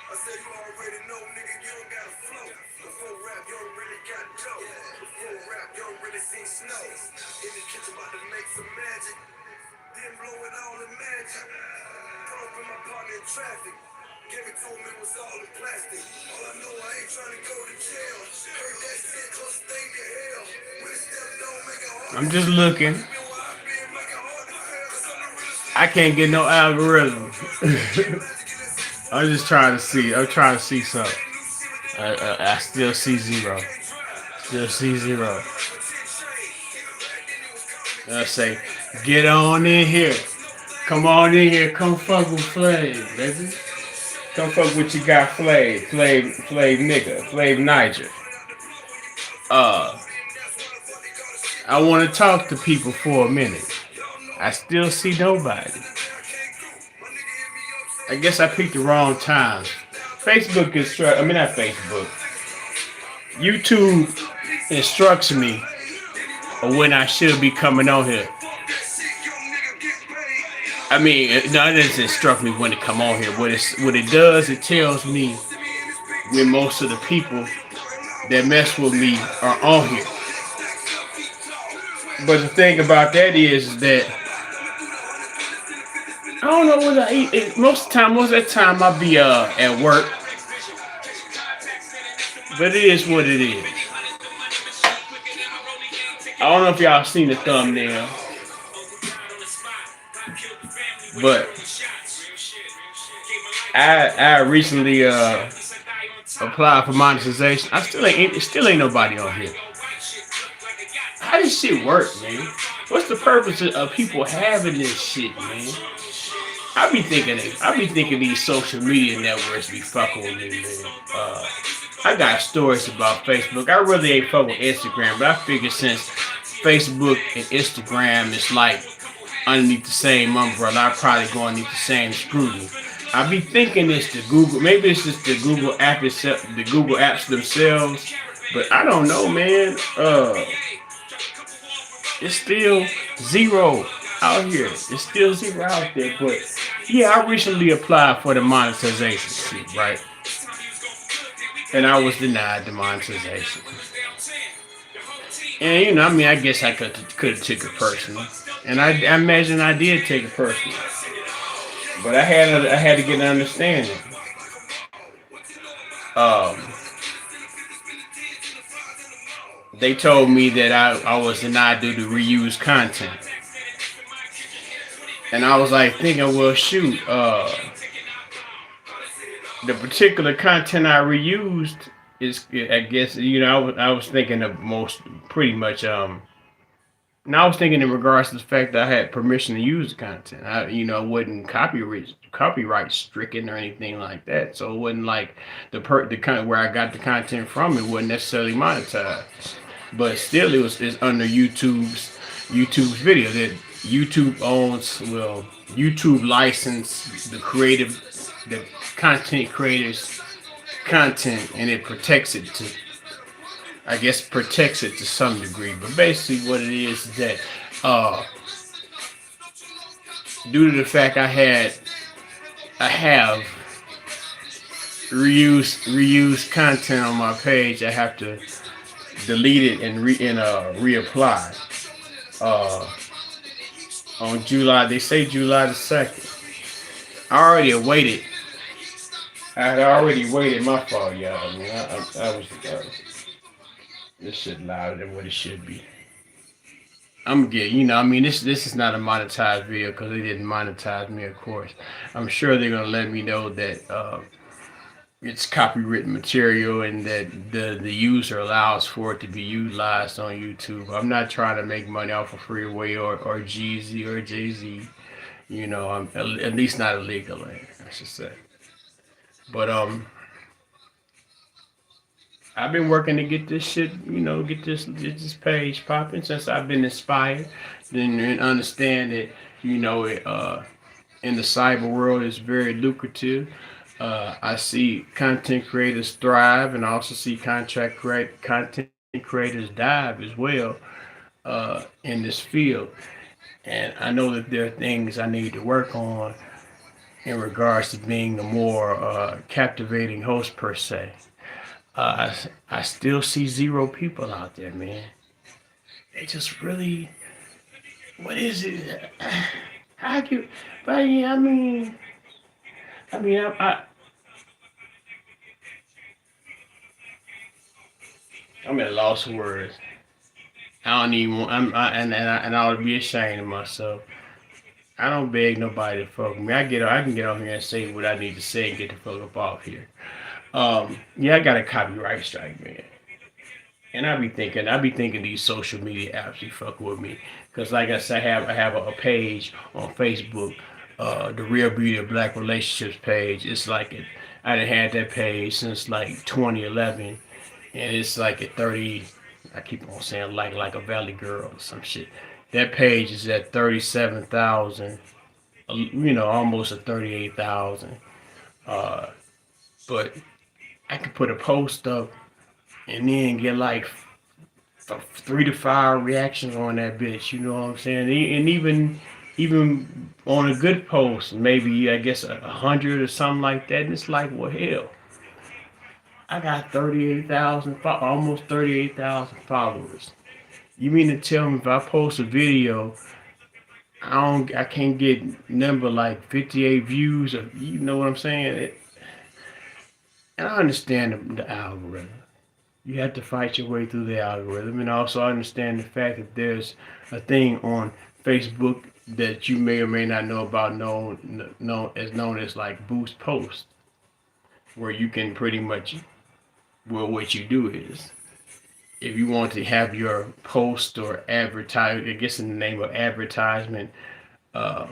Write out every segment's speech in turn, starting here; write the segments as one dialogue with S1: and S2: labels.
S1: I said you already know, nigga, you don't got a flow. Before rap, you don't really got dough. Before rap, you don't really see snow. In the kitchen about to make some magic. Then blow it all in magic. Pull up in my partner in traffic. Give it to him, it was all in plastic. All I know, I ain't trying to go to jail. Heard that shit, close thing to hell. When it's step don't make it hard. I'm just looking. I can't get no algorithm. I'm just trying to see. I'm trying to see something. I still see zero. Still see zero. I say, get on in here. Come on in here. Come fuck with Flav, baby. Come fuck with you got Flav nigga, Flav Niger. Uh, I want to talk to people for a minute. I still see nobody. I guess I picked the wrong time. Facebook I mean not Facebook. YouTube instructs me of when I should be coming on here. I mean, no, it doesn't instruct me when to come on here. What it does, it tells me when most of the people that mess with me are on here. But the thing about that is that I don't know what I eat. Most of that time I be at work. But it is what it is. I don't know if y'all seen the thumbnail, but I recently applied for monetization. Still ain't nobody on here. How does shit work, man? What's the purpose of people having this shit, man? I be thinking these social media networks be fucking with me, man. I got stories about Facebook. I really ain't fuck with Instagram, but I figure since Facebook and Instagram is like underneath the same umbrella, I probably go underneath the same scrutiny. I be thinking it's the Google, maybe it's just the Google app itself, the Google apps themselves, but I don't know, man. It's still zero out here. It's still zero out there, but yeah, I recently applied for the monetization shit, right? And I was denied the monetization. And I mean, I guess I could have took it personal, and I imagine I did take it personal. But I had to get an understanding. Um, they told me that I was denied due to reused content, and I was like thinking, well, shoot, the particular content I reused is, I guess, I was thinking of most pretty much. Now I was thinking in regards to the fact that I had permission to use the content. Wasn't copyright stricken or anything like that. So it wasn't like the kind where I got the content from. It wasn't necessarily monetized, but still it's under YouTube's video that YouTube owns. Well, YouTube licensed the content creators content, and it protects it to, I guess, protects it to some degree. But basically, what it is that, due to the fact I have reused content on my page, I have to delete it and reapply. Uh, on July, they say July the 2nd. I already waited. I had already waited. My fault, y'all. I mean, I was. This shit louder than what it should be. I'm getting, I mean, this is not a monetized video because they didn't monetize me, of course. I'm sure they're gonna let me know that it's copywritten material and that the user allows for it to be utilized on YouTube. I'm not trying to make money off of Freeway or Jeezy or Jay Z. I'm at least not illegally, I should say. But I've been working to get this shit, get this page popping since I've been inspired. Then and understand that, in the cyber world is very lucrative. I see content creators thrive, and I also see content creators dive as well in this field. And I know that there are things I need to work on in regards to being the more captivating host per se. I still see zero people out there, man. They just really, what is it? How you? But yeah, I'm at a loss of words. I don't even want. And I would be ashamed of myself. I don't beg nobody to fuck with me. I can get on here and say what I need to say and get the fuck up off here. Yeah, I got a copyright strike, man. And I be thinking these social media apps be fucking with me, cause like I said, I have a page on Facebook, the Real Beauty of Black Relationships page. It's like I done had that page since like 2011, and it's like at 30. I keep on saying like a Valley Girl or some shit. That page is at 37,000. Almost at 38,000. Uh, but I could put a post up and then get like 3 to 5 reactions on that bitch. You know what I'm saying? And even on a good post, maybe I guess 100 or something like that. And it's like, well, hell, I got 38,000, almost 38,000 followers. You mean to tell me if I post a video, I can't get number like 58 views, or you know what I'm saying? And I understand the algorithm. You have to fight your way through the algorithm, and also understand the fact that there's a thing on Facebook that you may or may not know about, known as like boost post, where you can pretty much, well, what you do is, if you want to have your post or advertise, I guess in the name of advertisement, uh,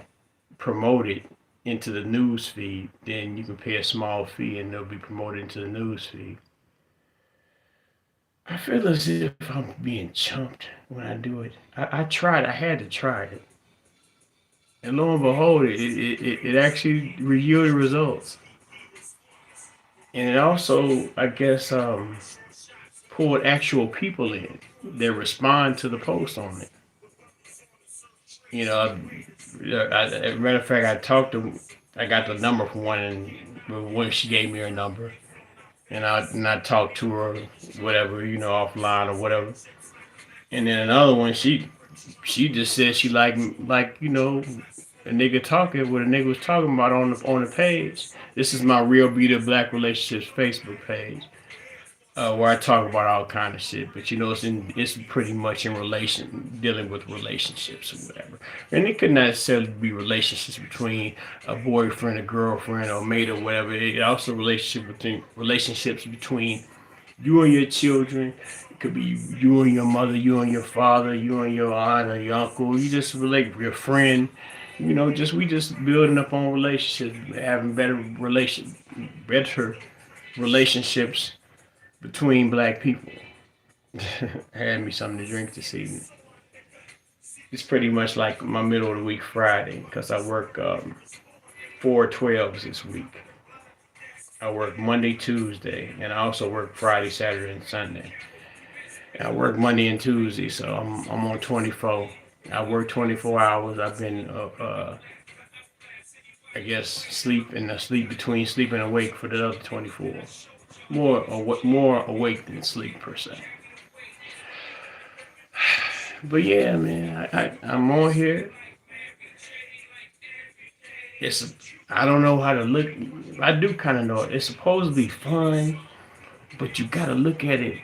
S1: promoted into the news feed, then you can pay a small fee and they'll be promoted into the news feed. I feel as if I'm being chumped when I do it. I tried. I had to try it, and lo and behold, it actually yielded results. And it also, I guess, pulled actual people in that respond to the post on it. You know, as a matter of fact, I got the number from one, and when she gave me her number, and I talked to her, whatever, offline or whatever. And then another one, she just said she like a nigga talking what a nigga was talking about on the page. This is my Real Beauty of Black Relationships Facebook page, where I talk about all kind of shit. But it's pretty much in relation dealing with relationships or whatever. And it could not necessarily be relationships between a boyfriend, a girlfriend, or mate or whatever. It also relationships between you and your children. It could be you and your mother, you and your father, you and your aunt or your uncle. You just relate with your friend. We just building up on relationships, having better relationships between black people. I had me something to drink this evening. It's pretty much like my middle of the week Friday because I work 4/12s this week. I work Monday, Tuesday, and I also work Friday, Saturday, and Sunday. And I work Monday and Tuesday, so I'm on 24. I work 24 hours. I've been I guess sleep between sleep and awake for the other 24. More awake than sleep per se. But yeah, man, I'm on here. It's I don't know how to look. I do kind of know it. It's supposed to be fun, but you gotta look at it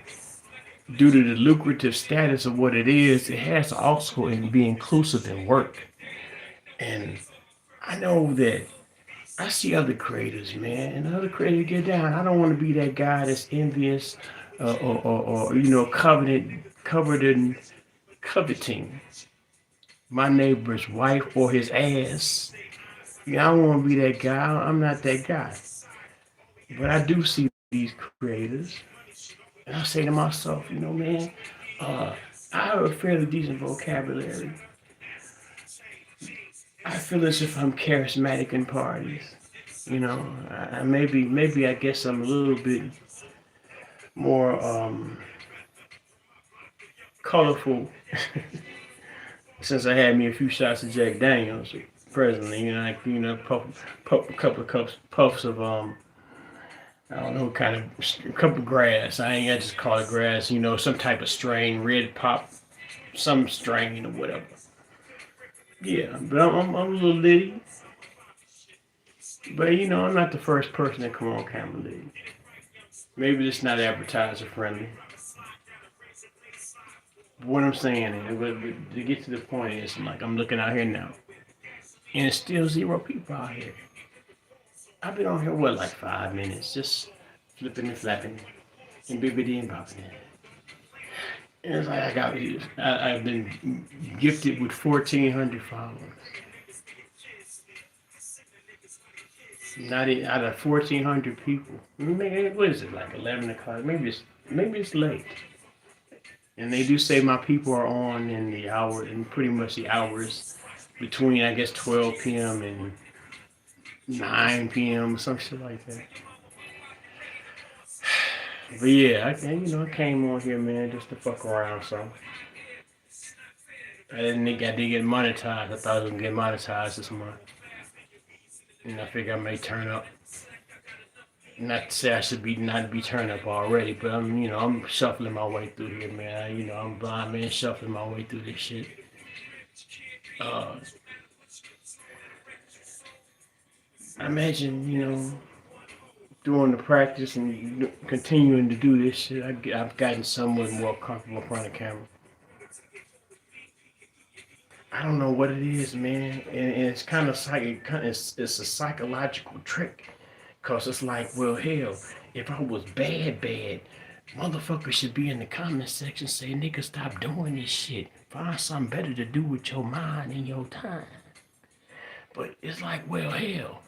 S1: due to the lucrative status of what it is. It has to also be inclusive in work. And I know that I see other creators, man, and other creators get down. I don't want to be that guy that's envious, or covered in coveting my neighbor's wife or his ass. Yeah, I don't want to be that guy. I'm not that guy. But I do see these creators, and I say to myself, man, uh, I have a fairly decent vocabulary. I feel as if I'm charismatic in parties. Maybe I guess I'm a little bit more colorful since I had me a few shots of Jack Daniels. presently. You know, like puff a couple of puffs of I don't know, kind of a couple of grass. I ain't got to just call it grass. You know, some type of strain, red pop, some strain or whatever. Yeah, but I'm a little litty. But you know, I'm not the first person to come on camera litty. Maybe it's not advertiser friendly. But what I'm saying is, but to get to the point is, like I'm looking out here now, and it's still zero people out here. I've been on here what like 5 minutes, just flipping and flapping and bibbity and bopping. And it's like I've been gifted with 1,400 followers. Not out of 1,400 people. Maybe, what is it like 11 o'clock? Maybe it's late. And they do say my people are on in the hour, in pretty much the hours between I guess 12 p.m. and 9 p.m. some shit like that. But yeah, I came on here, man, just to fuck around. So I didn't think I did get monetized. I thought I was gonna get monetized this month, and I figure I may turn up. Not to say I should be not be turned up already, but I'm shuffling my way through here, man. I'm blind man shuffling my way through this shit. Uh, I imagine, doing the practice and continuing to do this shit, I've gotten somewhat more comfortable in front of camera. I don't know what it is, man, and it's kind of it's a psychological trick, cause it's like, well, hell, if I was bad, motherfuckers should be in the comment section saying, nigga, stop doing this shit. Find something better to do with your mind and your time. But it's like, well, hell,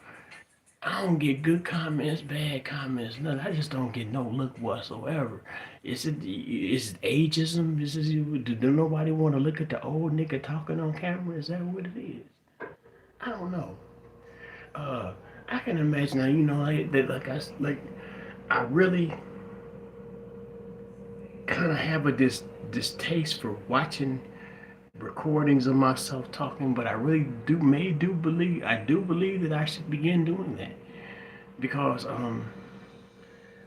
S1: I don't get good comments, bad comments, nothing. I just don't get no look whatsoever. Is it ageism? Do nobody want to look at the old nigga talking on camera? Is that what it is? I don't know. Uh, I can imagine now, I really kind of have a distaste for watching recordings of myself talking, but I really I do believe that I should begin doing that because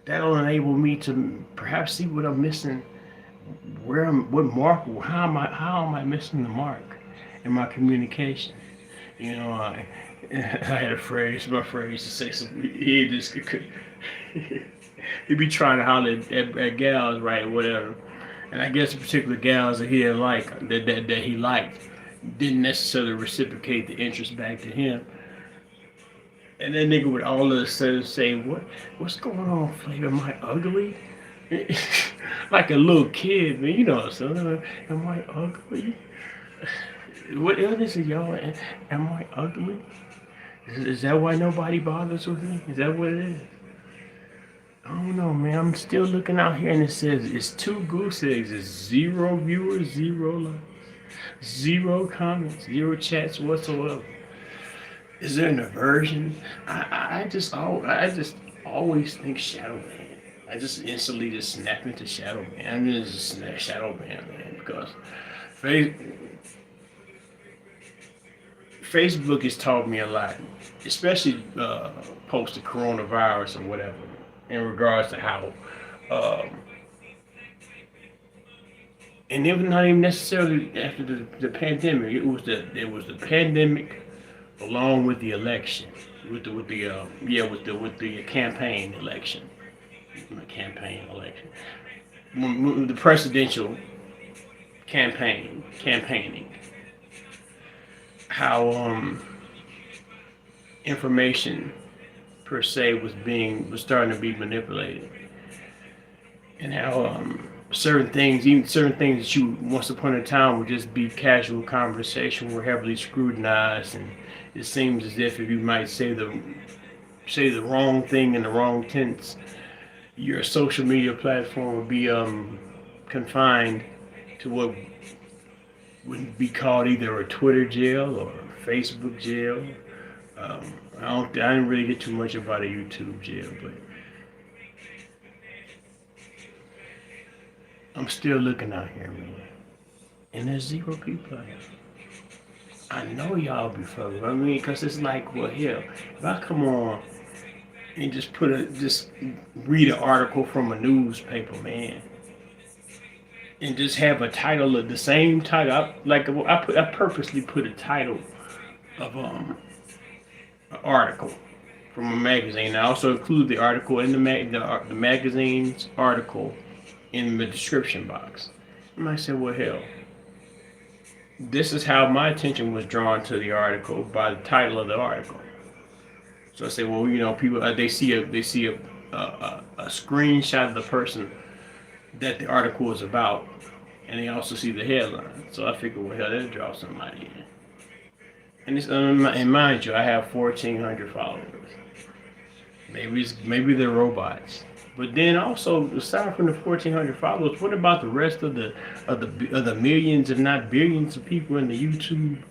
S1: that'll enable me to perhaps see what I'm missing, what mark, how am I missing the mark in my communication. I had a phrase, my phrase to say something. He just he'd be trying to holler at gals, right, or whatever. And I guess the particular gals that he had that he liked didn't necessarily reciprocate the interest back to him. And that nigga would all of a sudden say, what's going on, Flavor? Am I ugly? Like a little kid, man. You know what I'm saying? Am I ugly? What illness is y'all? Am I ugly? Is that why nobody bothers with me? Is that what it is? I don't know, man. I'm still looking out here and it says it's two goose eggs. It's zero viewers, zero likes, zero comments, zero chats whatsoever. Is there an aversion? I just always think Shadow Man. I just instantly just snap into Shadow Man. I'm just snap Shadow Man, because Face, Facebook has taught me a lot, especially post the coronavirus or whatever, in regards to how, um, and it was not even necessarily after the pandemic. It was the pandemic along with the election, with the campaign election, the presidential campaigning, how information per se was starting to be manipulated, and how even certain things that you once upon a time would just be casual conversation were heavily scrutinized, and it seems as if you might say the wrong thing in the wrong tense, your social media platform would be confined to what would be called either a Twitter jail or a Facebook jail. I didn't really get too much about a YouTube jail, but I'm still looking out here, man. And there's zero people out here. I know y'all be fucking. I mean, cause it's like, well, hell, if I come on and just read an article from a newspaper, man, and just have a title of the same title, I purposely put a title of an article from a magazine. I also include the article in the magazine's article in the description box. And I said, well, hell, this is how my attention was drawn to the article by the title of the article. So I say, well, people they see a screenshot of the person that the article is about, and they also see the headline. So I figured, well, hell, that'll draw somebody in. And mind you, I have 1,400 followers. Maybe they're robots. But then also, aside from the 1,400 followers, what about the rest of the millions, if not billions, of people in the YouTube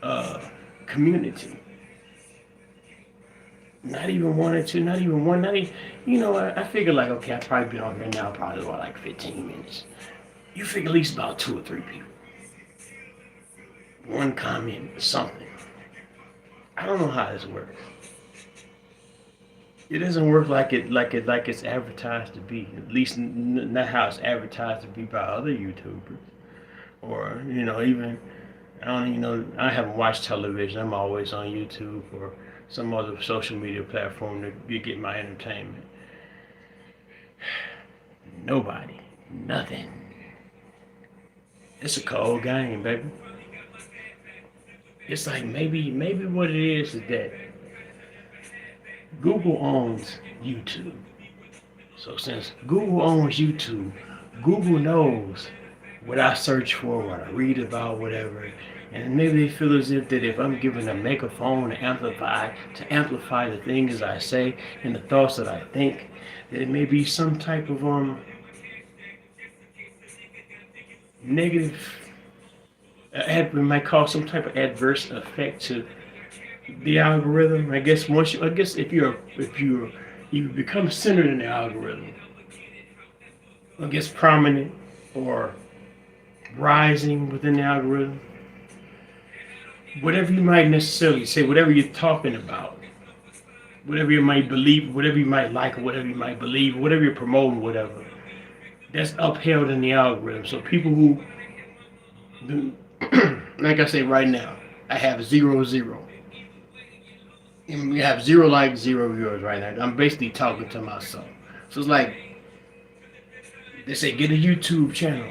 S1: uh, community? Not even one or two, not even one, not even. I figure like, okay, I've probably been on here now probably about like 15 minutes. You figure at least about two or three people, one comment, something. I don't know how this works. It doesn't work like it's advertised to be. At least not how it's advertised to be by other YouTubers. Or even I don't even know. I haven't watched television. I'm always on YouTube or some other social media platform to get my entertainment. Nobody, nothing. It's a cold game, baby. It's like maybe what it is that Google owns YouTube. So since Google owns YouTube, Google knows what I search for, what I read about, whatever. And maybe they feel as if that if I'm given a megaphone to amplify the things I say and the thoughts that I think, that it may be some type of negative, we might call some type of adverse effect to the algorithm. I guess if you become centered in the algorithm, I guess prominent or rising within the algorithm, whatever you might necessarily say, whatever you're talking about, whatever you might believe, whatever you might like, or whatever you might believe, whatever you're promoting, whatever, that's upheld in the algorithm. So people who, like I say right now, I have 0, 0. And we have 0 likes, 0 viewers right now. I'm basically talking to myself. So it's like, they say, get a YouTube channel.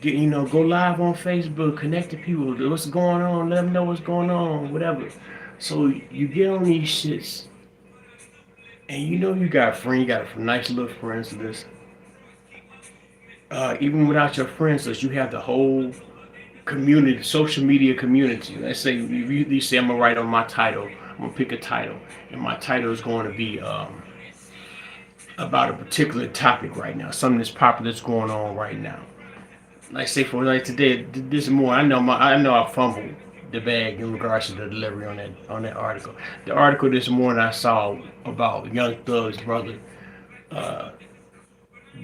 S1: Go live on Facebook, connect to people, what's going on, let them know what's going on, whatever. So you get on these shits, and you got friends, you got a nice little friends list. Even without your friends list, you have the whole community, social media community. Let's say you say I'm gonna write on my title, I'm gonna pick a title, and my title is going to be about a particular topic right now, something that's popular that's going on right now. Like say for like today, this morning, I know I fumbled the bag in regards to the delivery on that article. The article this morning I saw about Young Thug's brother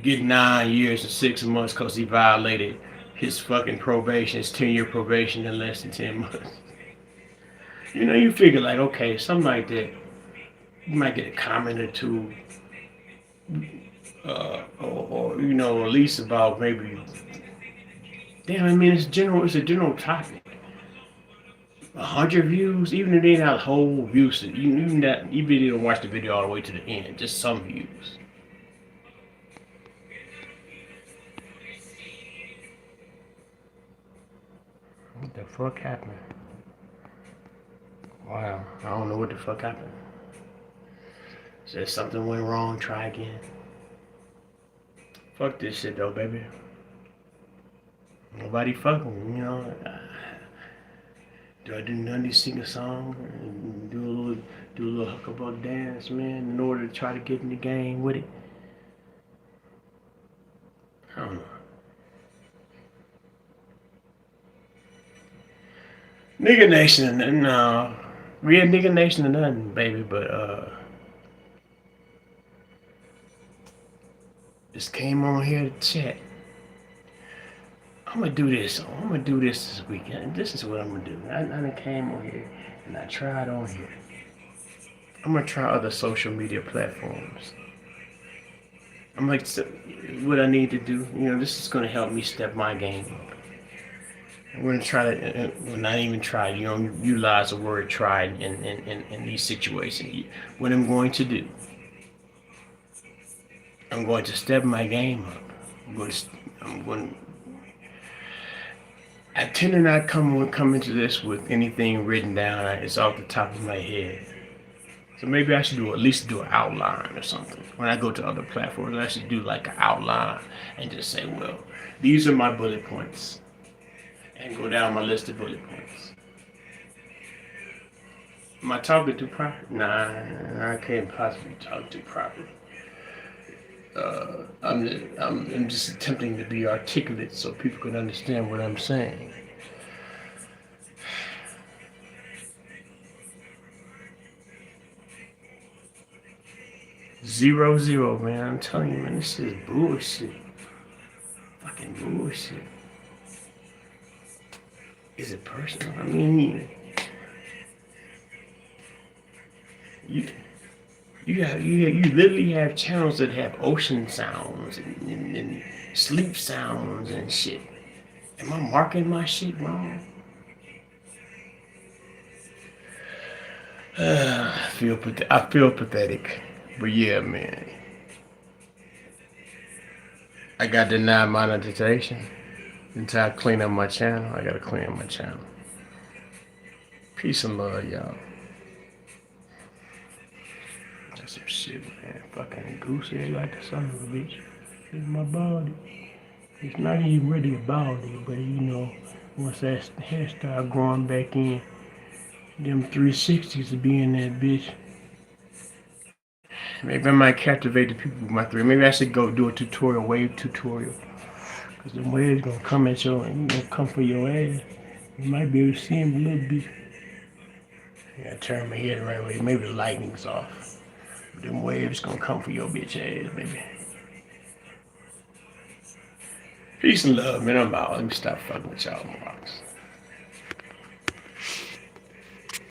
S1: getting 9 years and 6 months because he violated his fucking probation, his 10-year probation in less than 10 months. You figure like, okay, something like that, you might get a comment or two, or at least about maybe. Damn, I mean, it's a general topic. 100 views, even if they not whole views, even if you didn't watch the video all the way to the end, just some views. What the fuck happened? Wow, I don't know what the fuck happened. Said something went wrong, try again. Fuck this shit though, baby. Nobody fucking, do I do nothing to sing a song and do a little hucklebuck dance, man, in order to try to get in the game with it? I don't know. Nigga Nation, no. We had Nigga Nation or nothing, baby, but just came on here to chat. I'm gonna do this. I'm gonna do this weekend. This is what I'm gonna do. I done came on here and I tried on here. I'm gonna try other social media platforms. I'm like, what I need to do. This is gonna help me step my game up. I'm gonna try to, well, not even try. Utilize the word try in these situations. What I'm going to do, I'm going to step my game up. I'm going. I tend to not come into this with anything written down. It's off the top of my head. So maybe I should at least do an outline or something. When I go to other platforms, I should do like an outline and just say, well, these are my bullet points, and go down my list of bullet points. Am I talking too proper? Nah, I can't possibly talk too proper. I'm just attempting to be articulate so people can understand what I'm saying. Zero zero, man. I'm telling you, man, this is bullshit. Fucking bullshit. Is it personal? I mean, you literally have channels that have ocean sounds and sleep sounds and shit. Am I marking my shit wrong? I feel pathetic. But yeah, man. I got denied monetization until I clean up my channel. I gotta clean up my channel. Peace and love, y'all. That's some shit, man. Fucking goosey like the son of a bitch. It's my body. It's not even really a body, but once that hair start growing back in, them 360s will be in that bitch. Maybe I might captivate the people with my three. Maybe I should go do a tutorial, wave tutorial. Cause the waves gonna come at you and gonna come for your ass. You might be able to see him a little bit. I gotta turn my head the right way. Maybe the lightning's off. But them waves gonna come for your bitch ass, baby. Peace and love, man. I'm out. Let me stop fucking with y'all, Marks.